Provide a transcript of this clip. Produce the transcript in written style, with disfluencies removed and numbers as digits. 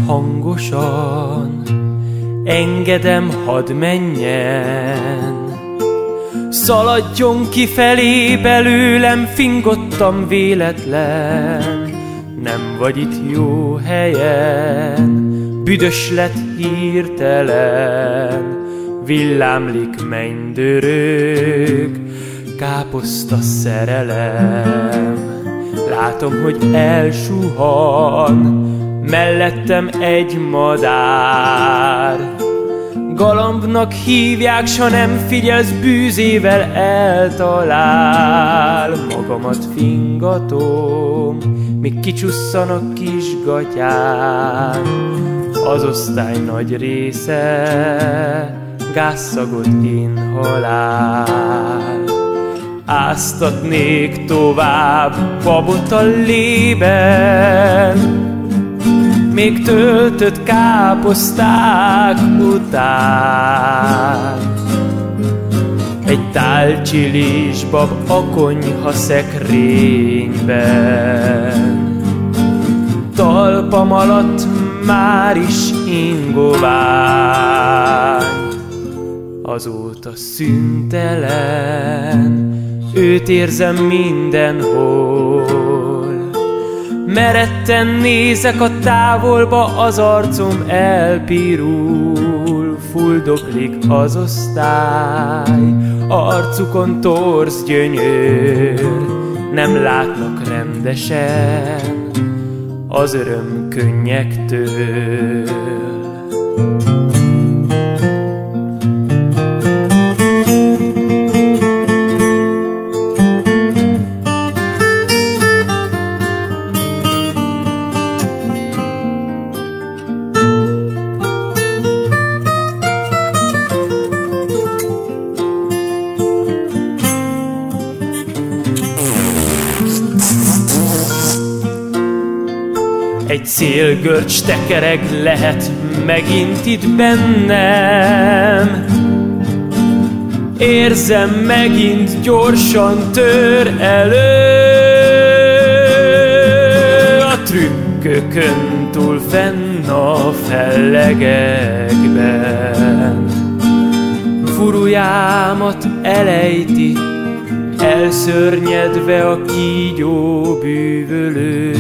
hangosan, engedem, hadd menjen. Szaladjon kifelé belőlem, fingottam véletlen. Nem vagy itt jó helyen, büdös lett hirtelen. Villámlik, mennydörög, káposzta szerelem. Látom, hogy elsuhan mellettem egy madár. Galambnak hívják, s ha nem figyelsz, bűzével eltalál. Magamat fingatom, míg kicsusszan a kisgatyám. Az osztály nagy része gázszagot inhalál. Áztatnék tovább babot a lében, még töltött káposzták után. Egy tál csilisbab a konyha szekrényben, talpam alatt már is ingovány. Azóta szüntelen őt érzem mindenhol. Meretten nézek a távolba, az arcom elpirul. Fuldoklik az osztály, arcukon torz gyönyör. Nem látnak rendesen az öröm könnyektől. Egy szélgörcs tekereg lehet megint itt bennem. Érzem, megint gyorsan tör elő. A trükkökön túl fenn a fellegekben. Furujámat elejti, elszörnyedve a kígyó bűvölő.